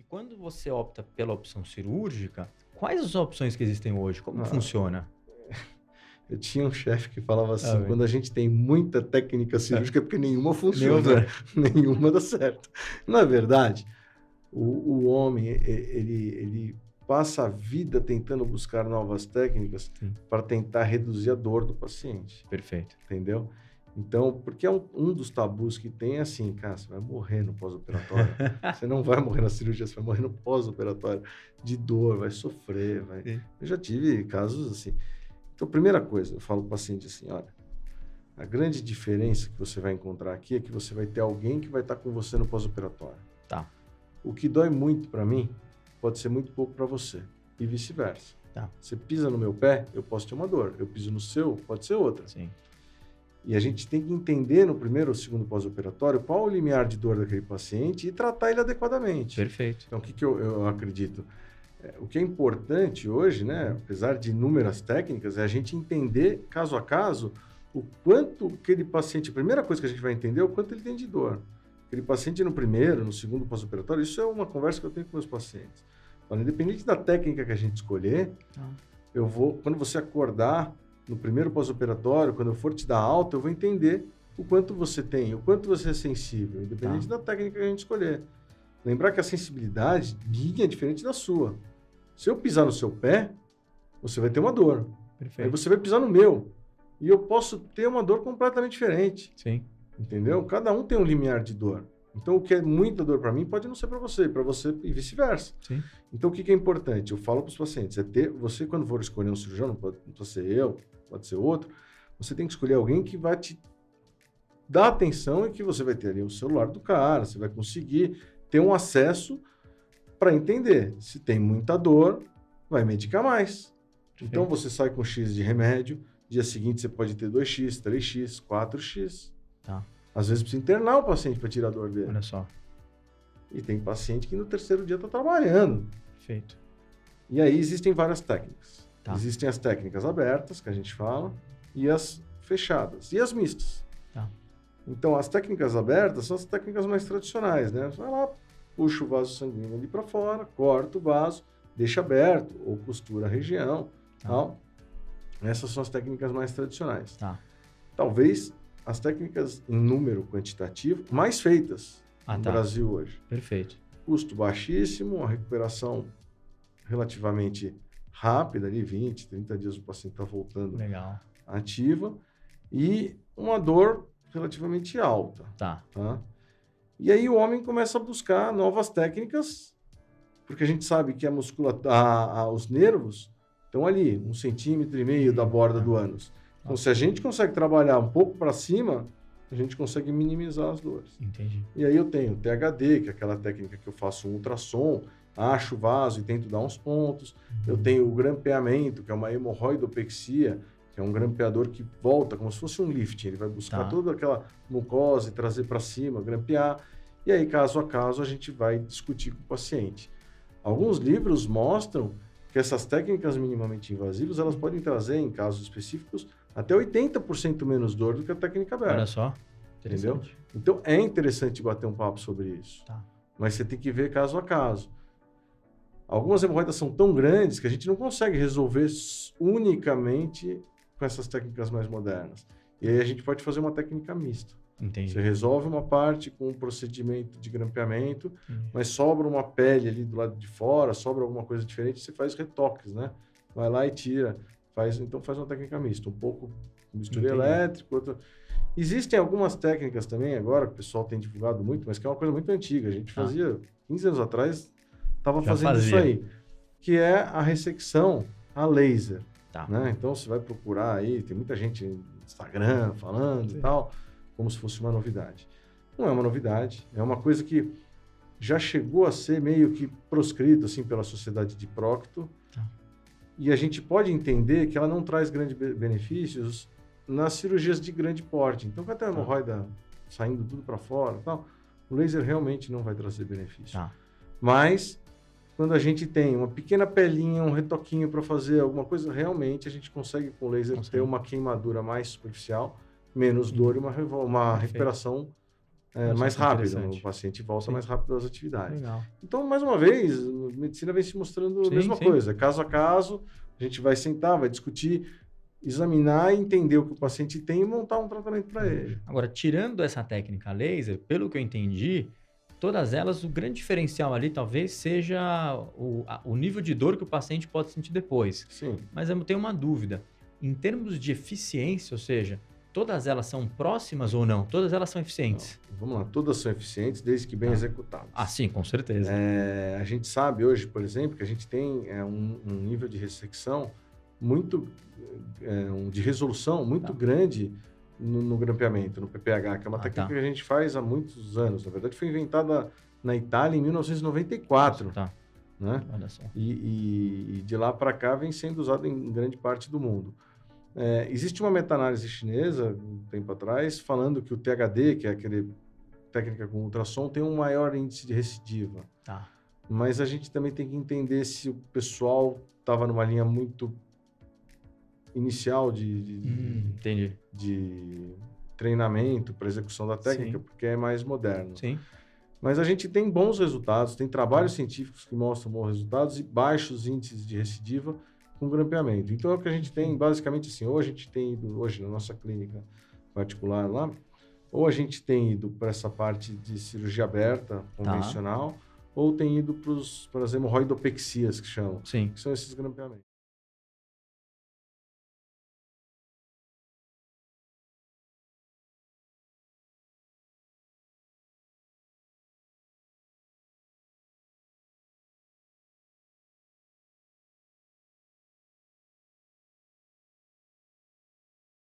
quando você opta pela opção cirúrgica, quais as opções que existem hoje? Como Ah, funciona? eu tinha um chefe que falava Ah, assim, bem. quando a gente tem muita técnica cirúrgica é porque nenhuma Nenhuma funciona, funciona. nenhuma dá certo. Não é verdade? O homem, ele passa a vida tentando buscar novas técnicas Sim, para tentar reduzir a dor do paciente, perfeito. entendeu? Então, porque é um dos tabus que tem é assim, cara, você vai morrer no pós-operatório. Você não vai morrer na cirurgia, você vai morrer no pós-operatório de dor, vai sofrer, vai... Sim. Eu já tive casos assim. Então, primeira coisa, eu falo para o paciente assim, olha, a grande diferença que você vai encontrar aqui é que você vai ter alguém que vai estar com você no pós-operatório. Tá, O que dói muito para mim pode ser muito pouco para você e vice-versa. tá, Você pisa no meu pé, eu posso ter uma dor. Eu piso no seu, pode ser outra. sim. E a gente tem que entender no primeiro ou segundo pós-operatório qual o limiar de dor daquele paciente e tratar ele adequadamente. Perfeito. Então, o que eu acredito? O que é importante hoje, né, apesar de inúmeras técnicas, é a gente entender, caso a caso, o quanto aquele paciente... A primeira coisa que a gente vai entender é o quanto ele tem de dor. Aquele paciente no primeiro, no segundo pós-operatório, isso é uma conversa que eu tenho com meus pacientes. Olha, independente da técnica que a gente escolher, eu vou, quando você acordar no primeiro pós-operatório, quando eu for te dar alta, eu vou entender o quanto você tem, o quanto você é sensível, independente da técnica que a gente escolher. Lembrar que a sensibilidade minha é diferente da sua. Se eu pisar no seu pé, você vai ter uma dor. Aí Perfeito. você vai pisar no meu. E eu posso ter uma dor completamente diferente. Sim, Entendeu? Cada um tem um limiar de dor. Então, o que é muita dor para mim pode não ser para você e vice-versa. sim. Então, o que é importante? Eu falo para os pacientes, é ter, você quando for escolher um cirurgião, não pode ser eu, pode ser outro, você tem que escolher alguém que vai te dar atenção e que você vai ter ali o celular do cara, você vai conseguir ter um acesso para entender. Se tem muita dor, vai medicar mais. Então, você sai com X de remédio, dia seguinte você pode ter 2X, 3X, 4X. Tá. Às vezes precisa internar o paciente para tirar a dor dele. Olha só. E tem paciente que no terceiro dia está trabalhando. Perfeito. E aí existem várias técnicas. Tá. Existem as técnicas abertas, que a gente fala, e as fechadas, e as mistas. Tá. Então, as técnicas abertas são as técnicas mais tradicionais, né? Você vai lá, puxa o vaso sanguíneo ali para fora, corta o vaso, deixa aberto, ou costura a região, Tá. tal. Essas são as técnicas mais tradicionais. Tá. Talvez as técnicas em número quantitativo mais feitas no Tá. Brasil hoje. Perfeito. Custo baixíssimo, uma recuperação relativamente rápida, ali 20, 30 dias o paciente está voltando Legal. ativa, e uma dor relativamente alta. Tá. Tá? E aí o homem começa a buscar novas técnicas, porque a gente sabe que a musculatura, os nervos estão ali, 1,5 centímetros da borda do ânus. Então, se a gente consegue trabalhar um pouco para cima, a gente consegue minimizar as dores. Entendi. E aí eu tenho o THD, que é aquela técnica que eu faço um ultrassom, acho o vaso e tento dar uns pontos. Eu tenho o grampeamento, que é uma hemorroidopexia, que é um grampeador que volta como se fosse um lifting. Ele vai buscar toda aquela mucosa e trazer para cima, grampear. E aí, caso a caso, a gente vai discutir com o paciente. Alguns livros mostram que essas técnicas minimamente invasivas, elas podem trazer, em casos específicos, até 80% menos dor do que a técnica aberta. Olha só. Entendeu? Então, é interessante bater um papo sobre isso. Tá. Mas você tem que ver caso a caso. Algumas hemorroidas são tão grandes que a gente não consegue resolver unicamente com essas técnicas mais modernas. E aí a gente pode fazer uma técnica mista. Entendi. Você resolve uma parte com um procedimento de grampeamento, mas sobra uma pele ali do lado de fora, sobra alguma coisa diferente, você faz retoques, né? Vai lá e tira. Então faz uma técnica mista. Um pouco com bisturi elétrico, outra... Existem algumas técnicas também agora, que o pessoal tem divulgado muito, mas que é uma coisa muito antiga. A gente fazia 15 anos atrás, estava fazendo isso aí. Que é a ressecção a laser. Tá. Né? Então você vai procurar aí, tem muita gente no Instagram falando e tal, como se fosse uma novidade. Não é uma novidade, é uma coisa que já chegou a ser meio que proscrito assim, pela Sociedade de Procto. Tá. E a gente pode entender que ela não traz grandes benefícios nas cirurgias de grande porte. Então, quando tem a hemorroida saindo tudo para fora, tal, o laser realmente não vai trazer benefício. Tá. Mas, quando a gente tem uma pequena pelinha, um retoquinho para fazer alguma coisa, realmente a gente consegue com o laser ter uma queimadura mais superficial, menos dor e uma recuperação mais que rápido, interessante. o paciente volta Sim. mais rápido às atividades. Legal. Então, mais uma vez, a medicina vem se mostrando a Sim, mesma sim. coisa, caso a caso, a gente vai sentar, vai discutir, examinar, entender o que o paciente tem e montar um tratamento para ele. Agora, tirando essa técnica laser, pelo que eu entendi, todas elas, o grande diferencial ali talvez seja o nível de dor que o paciente pode sentir depois. Sim. Mas eu tenho uma dúvida. Em termos de eficiência, ou seja, todas elas são próximas ou não? Todas elas são eficientes? Então, vamos lá, todas são eficientes desde que bem executadas. Ah, sim, com certeza. A gente sabe hoje, por exemplo, que a gente tem um nível de ressecção muito, de resolução muito grande no grampeamento, no PPH, que é uma técnica que a gente faz há muitos anos. Na verdade, foi inventada na Itália em 1994. Tá. Né? Olha só. E de lá para cá vem sendo usado em grande parte do mundo. Existe uma meta-análise chinesa, um tempo atrás, falando que o THD, que é aquele técnica com ultrassom, tem um maior índice de recidiva. Tá. Mas a gente também tem que entender se o pessoal estava numa linha muito inicial Entendi. de treinamento para execução da técnica, Sim. porque é mais moderno. Sim. Mas a gente tem bons resultados, tem trabalhos científicos que mostram bons resultados e baixos índices de recidiva com grampeamento. Então, é o que a gente tem, basicamente assim, ou a gente tem ido, hoje na nossa clínica particular lá, ou a gente tem ido para essa parte de cirurgia aberta, convencional, ou tem ido para as hemorroidopexias, que chamam, Sim. que são esses grampeamentos.